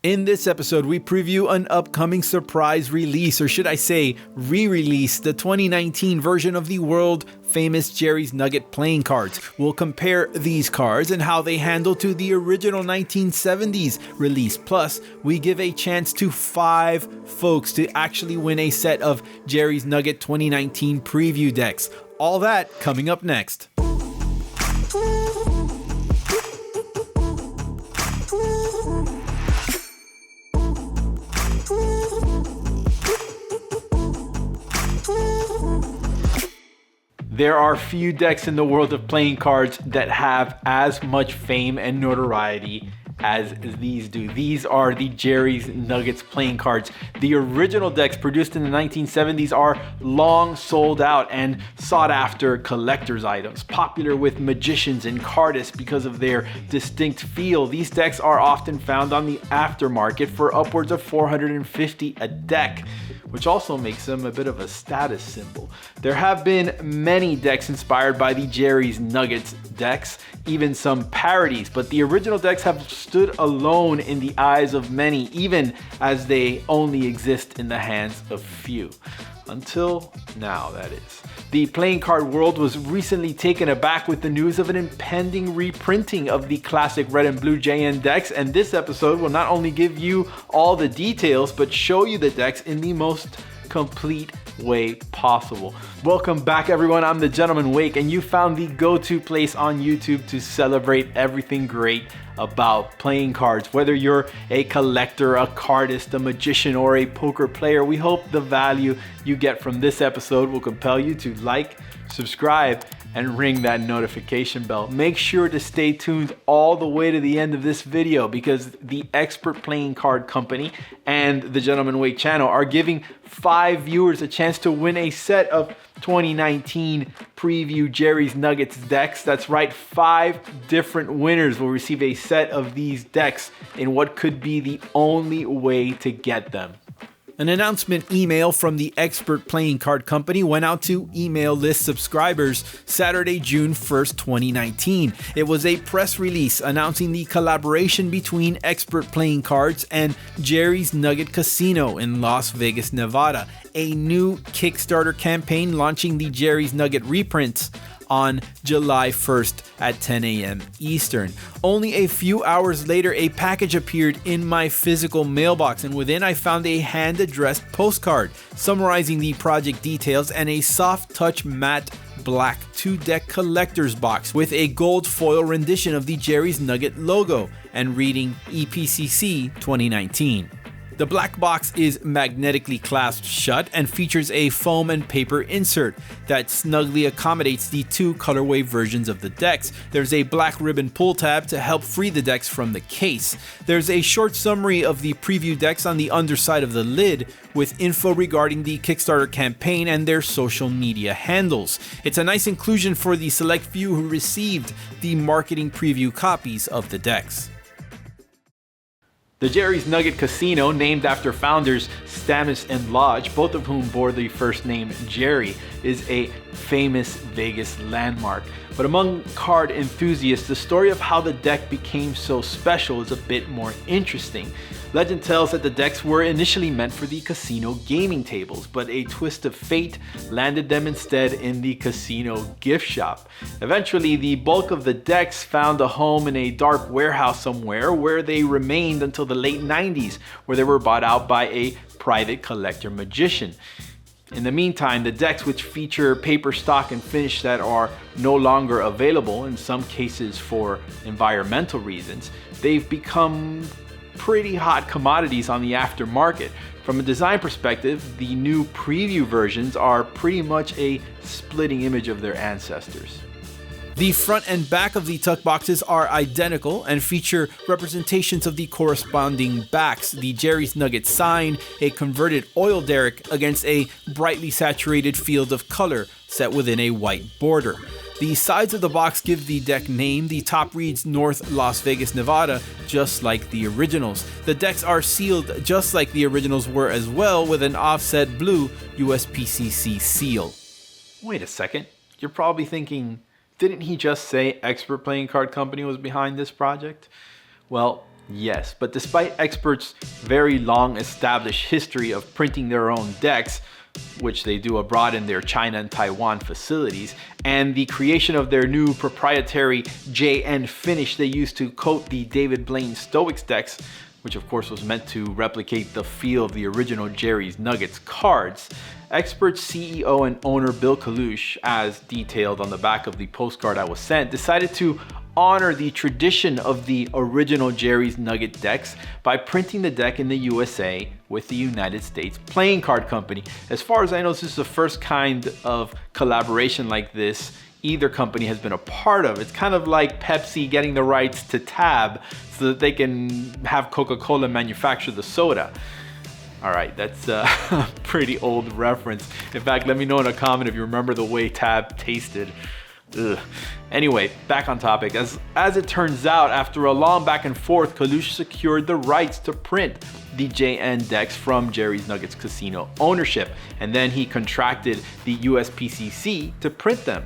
In this episode, we preview an upcoming surprise release, or should I say re-release, the 2019 version of the world-famous Jerry's Nugget playing cards. We'll compare these cards and how they handle to the original 1970s release. Plus, we give a chance to 5 folks to actually win a set of Jerry's Nugget 2019 preview decks. All that coming up next. There are few decks in the world of playing cards that have as much fame and notoriety as these do. These are the Jerry's Nuggets playing cards. The original decks produced in the 1970s are long sold out and sought after collector's items, popular with magicians and cardists because of their distinct feel. These decks are often found on the aftermarket for upwards of $450 a deck, which also makes them a bit of a status symbol. There have been many decks inspired by the Jerry's Nuggets decks, even some parodies, but the original decks have stood alone in the eyes of many, even as they only exist in the hands of few. Until now, that is. The playing card world was recently taken aback with the news of an impending reprinting of the classic red and blue JN decks, and this episode will not only give you all the details, but show you the decks in the most complete way possible. Welcome back, everyone. I'm the Gentleman Wake, and you found the go-to place on YouTube to celebrate everything great about playing cards. Whether you're a collector, a cardist, a magician, or a poker player, we hope the value you get from this episode will compel you to like, subscribe, and ring that notification bell. Make sure to stay tuned all the way to the end of this video, because the Expert Playing Card Company and the Gentleman Wake channel are giving 5 viewers a chance to win a set of 2019 preview Jerry's Nuggets decks. That's right, 5 different winners will receive a set of these decks in what could be the only way to get them. An announcement email from the Expert Playing Card Company went out to email list subscribers Saturday, June 1st, 2019. It was a press release announcing the collaboration between Expert Playing Cards and Jerry's Nugget Casino in Las Vegas, Nevada, a new Kickstarter campaign launching the Jerry's Nugget reprints on July 1st at 10 a.m. Eastern. Only a few hours later, a package appeared in my physical mailbox, and within I found a hand-addressed postcard summarizing the project details and a soft-touch matte black 2-deck collector's box with a gold foil rendition of the Jerry's Nugget logo and reading EPCC 2019. The black box is magnetically clasped shut and features a foam and paper insert that snugly accommodates the 2 colorway versions of the decks. There's a black ribbon pull tab to help free the decks from the case. There's a short summary of the preview decks on the underside of the lid with info regarding the Kickstarter campaign and their social media handles. It's a nice inclusion for the select few who received the marketing preview copies of the decks. The Jerry's Nugget Casino, named after founders Stamis and Lodge, both of whom bore the first name Jerry, is a famous Vegas landmark. But among card enthusiasts, the story of how the deck became so special is a bit more interesting. Legend tells that the decks were initially meant for the casino gaming tables, but a twist of fate landed them instead in the casino gift shop. Eventually, the bulk of the decks found a home in a dark warehouse somewhere, where they remained until the late 90s, where they were bought out by a private collector magician. In the meantime, the decks, which feature paper stock and finish that are no longer available, in some cases for environmental reasons, they've become pretty hot commodities on the aftermarket. From a design perspective, the new preview versions are pretty much a splitting image of their ancestors. The front and back of the tuck boxes are identical and feature representations of the corresponding backs, the Jerry's Nugget sign, a converted oil derrick against a brightly saturated field of color set within a white border. The sides of the box give the deck name. The top reads North Las Vegas, Nevada, just like the originals. The decks are sealed just like the originals were as well, with an offset blue USPCC seal. Wait a second, you're probably thinking, didn't he just say Expert Playing Card Company was behind this project? Well, Yes, but despite experts' very long established history of printing their own decks, which they do abroad in their China and Taiwan facilities, and the creation of their new proprietary JN finish they used to coat the David Blaine Stoics decks, which of course was meant to replicate the feel of the original Jerry's Nuggets cards, expert CEO and owner Bill Kalush, as detailed on the back of the postcard I was sent, decided to honor the tradition of the original Jerry's Nugget decks by printing the deck in the USA with the United States Playing Card Company. As far as I know, this is the first kind of collaboration like this either company has been a part of. It's kind of like Pepsi getting the rights to Tab so that they can have Coca-Cola manufacture the soda. All right, that's a pretty old reference. In fact, let me know in a comment if you remember the way Tab tasted. Ugh. Anyway, back on topic. As it turns out, after a long back and forth, Kalush secured the rights to print the JN decks from Jerry's Nuggets Casino ownership, and then he contracted the USPCC to print them.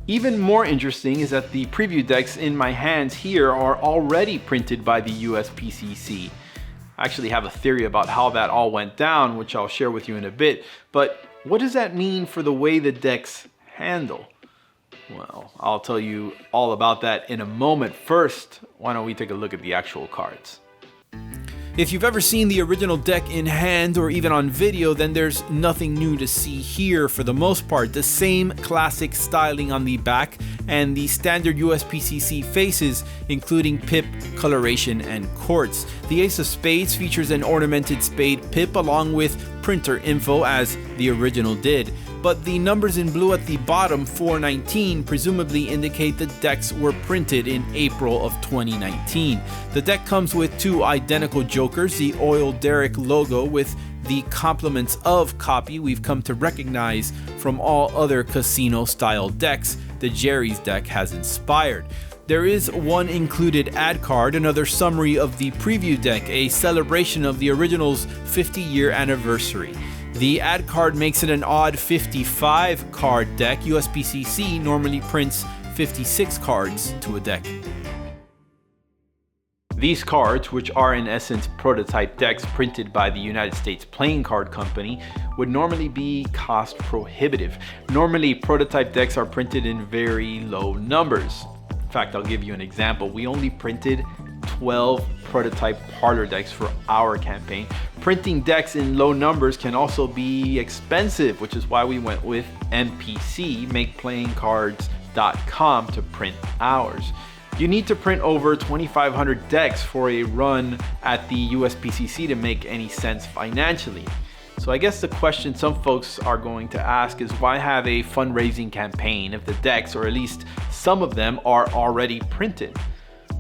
Even more interesting is that the preview decks in my hands here are already printed by the USPCC. I actually have a theory about how that all went down, which I'll share with you in a bit, but what does that mean for the way the decks handle? Well, I'll tell you all about that in a moment. First, why don't we take a look at the actual cards? If you've ever seen the original deck in hand or even on video, then there's nothing new to see here for the most part. The same classic styling on the back and the standard USPCC faces, including pip, coloration, and quartz. The Ace of Spades features an ornamented spade pip along with printer info as the original did. But the numbers in blue at the bottom, 419, presumably indicate the decks were printed in April of 2019. The deck comes with two identical jokers, the oil derrick logo with the complements of copy we've come to recognize from all other casino-style decks the Jerry's deck has inspired. There is one included ad card, another summary of the preview deck, a celebration of the original's 50-year anniversary. The ad card makes it an odd 55 card deck. USPCC normally prints 56 cards to a deck. These cards, which are in essence prototype decks printed by the United States Playing Card Company, would normally be cost prohibitive. Normally, prototype decks are printed in very low numbers. In fact, I'll give you an example. We only printed 12 prototype Parlour decks for our campaign. Printing decks in low numbers can also be expensive, which is why we went with MPC, MakePlayingCards.com, to print ours. You need to print over 2,500 decks for a run at the USPCC to make any sense financially. So I guess the question some folks are going to ask is, why have a fundraising campaign if the decks, or at least some of them, are already printed?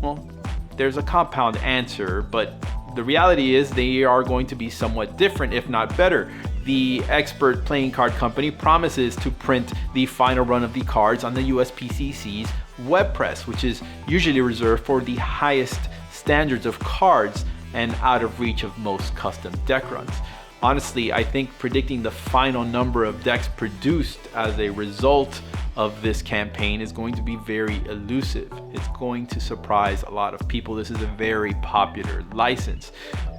Well, there's a compound answer, but the reality is they are going to be somewhat different, if not better. The expert playing card company promises to print the final run of the cards on the USPCC's web press, which is usually reserved for the highest standards of cards and out of reach of most custom deck runs. Honestly, I think predicting the final number of decks produced as a result of this campaign is going to be very elusive. It's going to surprise a lot of people. This is a very popular license.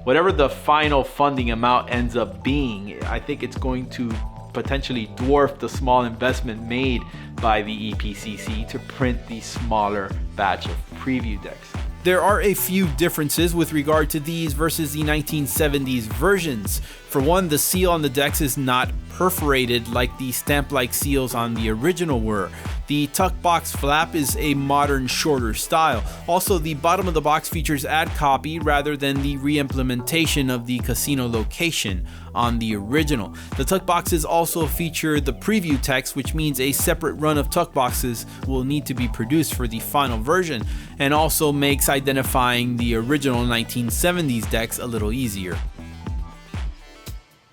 Whatever the final funding amount ends up being, I think it's going to potentially dwarf the small investment made by the EPCC to print the smaller batch of preview decks. There are a few differences with regard to these versus the 1970s versions. For one, the seal on the decks is not perforated like the stamp-like seals on the original were. The tuck box flap is a modern, shorter style. Also, the bottom of the box features ad copy rather than the re-implementation of the casino location on the original. The tuck boxes also feature the preview text, which means a separate run of tuck boxes will need to be produced for the final version, and also makes identifying the original 1970s decks a little easier.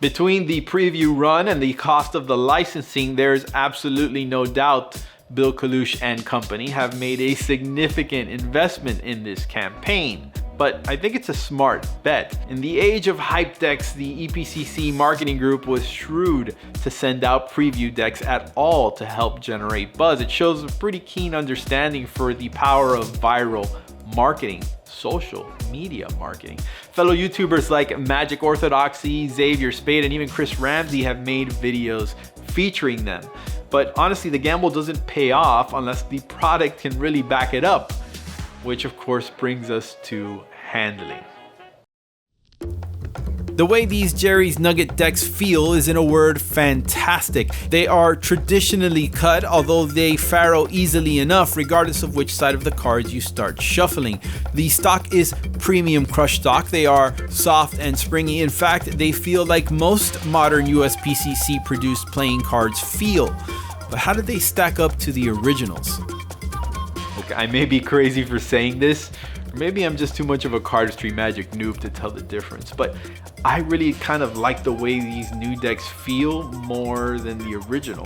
Between the preview run and the cost of the licensing, there's absolutely no doubt Bill Kalush and company have made a significant investment in this campaign. But I think it's a smart bet. In the age of hype decks, the EPCC marketing group was shrewd to send out preview decks at all to help generate buzz. It shows a pretty keen understanding for the power of viral marketing, social media marketing. Fellow YouTubers like Magic Orthodoxy, Xavier Spade, and even Chris Ramsey have made videos featuring them. But honestly, the gamble doesn't pay off unless the product can really back it up, which of course brings us to handling. The way these Jerry's Nugget decks feel is, in a word, fantastic. They are traditionally cut, although they farrow easily enough regardless of which side of the cards you start shuffling. The stock is premium crush stock. They are soft and springy. In fact, they feel like most modern USPCC produced playing cards feel. But how did they stack up to the originals? Okay, I may be crazy for saying this, or maybe I'm just too much of a cardistry magic noob to tell the difference, but I really kind of like the way these new decks feel more than the original.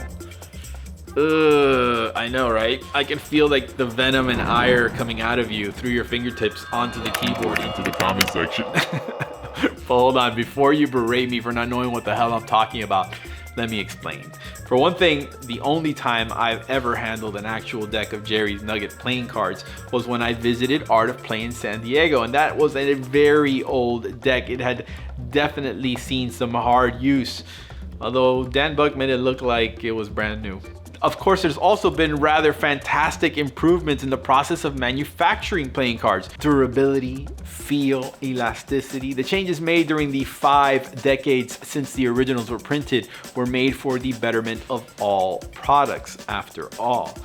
I know, right? I can feel like the venom and ire coming out of you through your fingertips onto the keyboard, into the comment section. But hold on, before you berate me for not knowing what the hell I'm talking about, let me explain. For one thing, the only time I've ever handled an actual deck of Jerry's Nugget playing cards was when I visited Art of Play in San Diego, and that was a very old deck. It had definitely seen some hard use, although Dan Buck made it look like it was brand new. Of course, there's also been rather fantastic improvements in the process of manufacturing playing cards. Durability, feel, elasticity. The changes made during the 5 decades since the originals were printed were made for the betterment of all products, after all.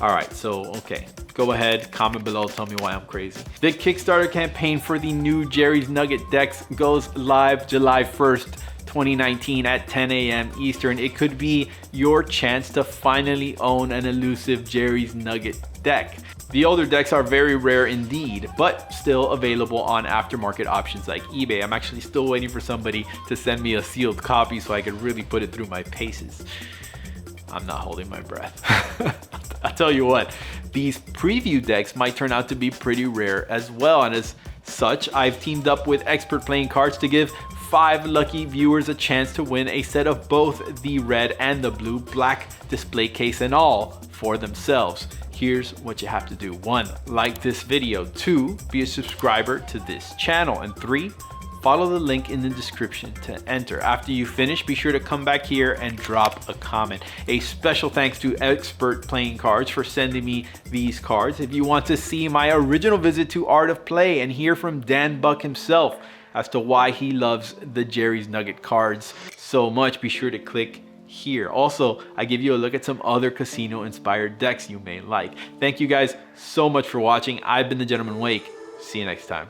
Alright, so okay, go ahead, comment below, tell me why I'm crazy. The Kickstarter campaign for the new Jerry's Nugget decks goes live July 1st. 2019 at 10 a.m. Eastern. It could be your chance to finally own an elusive Jerry's Nugget deck. The older decks are very rare indeed, but still available on aftermarket options like eBay. I'm actually still waiting for somebody to send me a sealed copy so I could really put it through my paces. I'm not holding my breath. I'll tell you what, these preview decks might turn out to be pretty rare as well, and as such, I've teamed up with Expert Playing Cards to give 5 lucky viewers a chance to win a set of both the red and the blue, black display case and all, for themselves. Here's what you have to do. 1, like this video. 2, be a subscriber to this channel. And 3, follow the link in the description to enter. After you finish, be sure to come back here and drop a comment. A special thanks to Expert Playing Cards for sending me these cards. If you want to see my original visit to Art of Play and hear from Dan Buck himself as to why he loves the Jerry's Nugget cards so much, be sure to click here. Also, I give you a look at some other casino inspired decks you may like. Thank you guys so much for watching. I've been the Gentleman Wake. See you next time.